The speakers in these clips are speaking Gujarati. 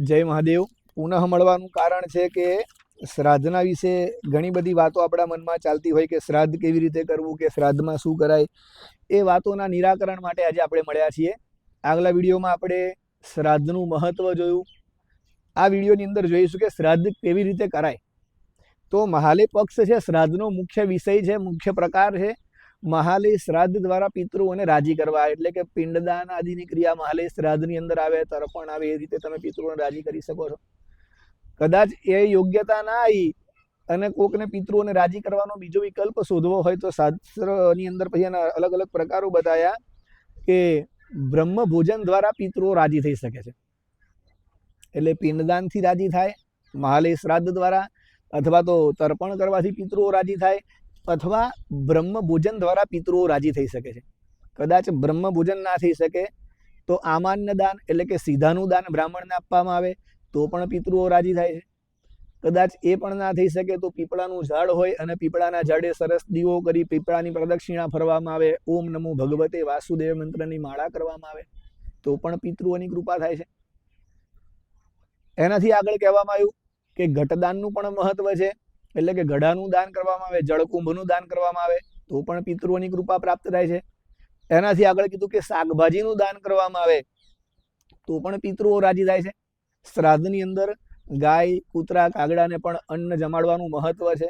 જય મહાદેવ. પુનઃ મળવાનું કારણ છે કે શ્રાદ્ધના વિશે ઘણી બધી વાતો આપણા મનમાં ચાલતી હોય કે શ્રાદ્ધ કેવી રીતે કરવું, કે શ્રાદ્ધમાં શું કરાય. એ વાતોના નિરાકરણ માટે આજે આપણે મળ્યા છીએ. આગલા વિડીયોમાં આપણે શ્રાદ્ધનું મહત્વ જોયું. આ વિડીયોની અંદર જોઈશું કે શ્રાદ્ધ કેવી રીતે કરાય. તો મહાલય પક્ષ છે, શ્રાદ્ધનો મુખ્ય વિષય છે, મુખ્ય પ્રકાર છે. મહાલય શ્રાદ્ધ દ્વારા પિતૃઓને રાજી કરવા, એટલે કે પિંડદાન આદિની ક્રિયા મહાલય શ્રાદ્ધની અંદર આવે, તર્પણ આવે, એ રીતે તમે પિતૃઓને રાજી કરી શકો છો. કદાચ એ યોગ્યતા ના આવી અને કોકને પિતૃઓને રાજી કરવાનો બીજો વિકલ્પ શોધવો હોય તો શાસ્ત્રની અંદર પછી એના અલગ અલગ પ્રકારો બતાવ્યા કે બ્રહ્મ ભોજન દ્વારા પિતૃઓ રાજી થઈ શકે છે. એટલે પિંડદાનથી રાજી થાય મહાલય શ્રાદ્ધ દ્વારા, અથવા તો તર્પણ કરવાથી પિતૃઓ રાજી થાય, અથવા બ્રહ્મ ભોજન દ્વારા પિતૃઓ રાજી થઈ શકે છે. કદાચ બ્રહ્મ ભોજન ના થઈ શકે તો આમાન્ય દાન, એટલે કે સીધાનું દાન બ્રાહ્મણને આપવામાં આવે તો પણ પિતૃઓ રાજી થાય છે. કદાચ એ પણ ના થઈ શકે તો પીપળાનું ઝાડ હોય અને પીપળાના ઝાડે સરસ દીવો કરી પીપળાની પ્રદક્ષિણા ફરવામાં આવે, ઓમ નમો ભગવતે વાસુદેવ મંત્રની માળા કરવામાં આવે તો પણ પિતૃઓની કૃપા થાય છે. એનાથી આગળ કહેવામાં આવ્યું કે ઘટદાનનું પણ મહત્વ છે, એટલે કે ઘડાનું દાન કરવામાં આવે, જળકુંભનું દાન કરવામાં આવે તો પણ પિતૃઓની કૃપા પ્રાપ્ત થાય છે. એનાથી આગળ કીધું કે શાકભાજીનું દાન કરવામાં આવે તો પણ પિતૃઓ રાજી થાય છે. શ્રાદ્ધની અંદર ગાય, કૂતરા, કાગડાને પણ અન્ન જમાડવાનું મહત્વ છે.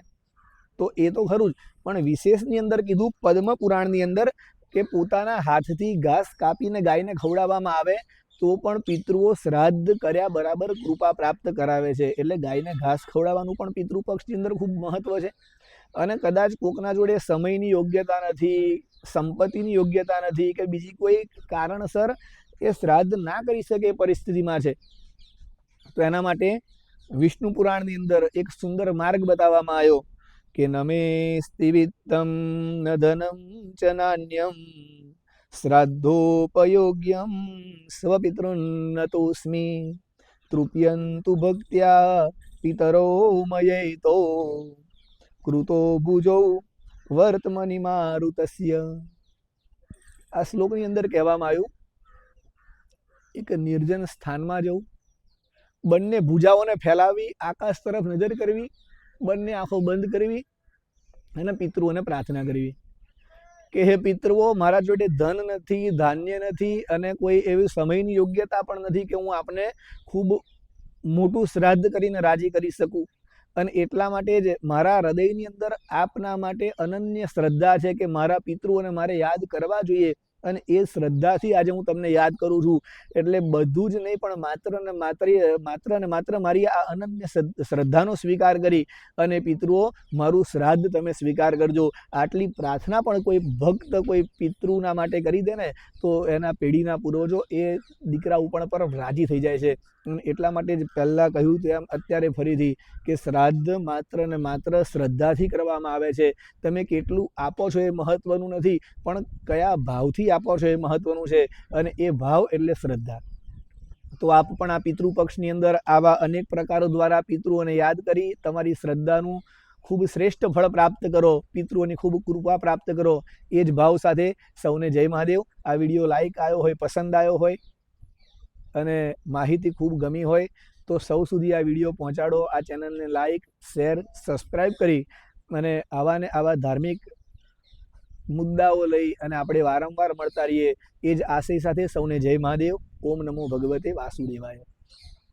તો એ તો ખરું જ, પણ વિશેષની અંદર કીધું પદ્મ પુરાણની અંદર કે પોતાના હાથથી ઘાસ કાપીને ગાયને ખવડાવવામાં આવે તો પણ પિતૃઓ શ્રાદ્ધ કર્યા બરાબર કૃપા પ્રાપ્ત કરાવે છે. એટલે ગાયને ઘાસ ખવડાવવાનું પણ પિતૃપક્ષની અંદર ખૂબ મહત્વ છે. અને કદાચ કોકના જોડે સમયની યોગ્યતા નથી, સંપત્તિની યોગ્યતા નથી, કે બીજી કોઈ કારણસર એ શ્રાદ્ધ ના કરી શકે પરિસ્થિતિમાં છે, તો એના માટે વિષ્ણુ પુરાણની અંદર એક સુંદર માર્ગ બતાવવામાં આવ્યો કે નમે સ્તિવિત્તમ ન ધનમ ચ નાન્યમ શ્રાદ્ધોપયોગ્યમ સ્વપિતૃન્નતોસ્મિ તૃપ્યંતુ ભક્ત્યા પિતરો મયૈતો કૃતો ભુજો વર્તમની મારુતસ્ય. આ શ્લોકની અંદર કહેવામાં આવ્યું એક નિર્જન સ્થાનમાં જવું, બંને ભુજાઓને ફેલાવી, આકાશ તરફ નજર કરવી, બંને આંખો બંધ કરવી અને પિતૃઓને પ્રાર્થના કરવી કે હે પિતૃઓ, મારા જોડે ધન નથી, ધાન્ય નથી અને કોઈ એવી સમયની યોગ્યતા પણ નથી કે હું આપને ખૂબ મોટું શ્રાદ્ધ કરીને રાજી કરી શકું. અને એટલા માટે જ મારા હૃદયની અંદર આપના માટે અનન્ય શ્રદ્ધા છે કે મારા પિતૃઓને મારે યાદ કરવા જોઈએ, અને એ શ્રદ્ધાથી આજે હું તમને યાદ કરું છું. એટલે બધું જ નહીં, પણ માત્ર ને માત્ર મારી આ અનન્ય શ્રદ્ધાનો સ્વીકાર કરી અને પિતૃઓ મારું શ્રાદ્ધ તમે સ્વીકાર કરજો. આટલી પ્રાર્થના પણ કોઈ ભક્ત કોઈ પિતૃના માટે કરી દે ને તો એના પેઢીના પૂર્વજો એ દીકરા ઉપર પર રાજી થઈ જાય છે. એટલા માટે જ પહેલાં કહ્યું તેમ અત્યારે ફરીથી કે શ્રાદ્ધ માત્ર ને માત્ર શ્રદ્ધાથી કરવામાં આવે છે. તમે કેટલું આપો છો એ મહત્વનું નથી, પણ કયા ભાવથી આપો છો એ મહત્વનું છે, અને એ ભાવ એટલે શ્રદ્ધા. તો આપ પણ આ પિતૃપક્ષની અંદર આવા અનેક પ્રકારો દ્વારા પિતૃઓને યાદ કરી તમારી શ્રદ્ધાનું ખૂબ શ્રેષ્ઠ ફળ પ્રાપ્ત કરો, પિતૃઓની ખૂબ કૃપા પ્રાપ્ત કરો. એ જ ભાવ સાથે સૌને જય મહાદેવ. આ વિડીયો લાઈક આવ્યો હોય, પસંદ આવ્યો હોય અને માહિતી ખૂબ ગમી હોય તો સૌ સુધી આ વિડીયો પહોંચાડો. આ ચેનલને લાઈક, શેર, સબસ્ક્રાઈબ કરી અને આવા ને આવા ધાર્મિક મુદ્દાઓ લઈ અને આપણે વારંવાર મળતા રહીએ, એ જ આશય સાથે સૌને જય મહાદેવ. ઓમ નમો ભગવતે વાસુદેવાય.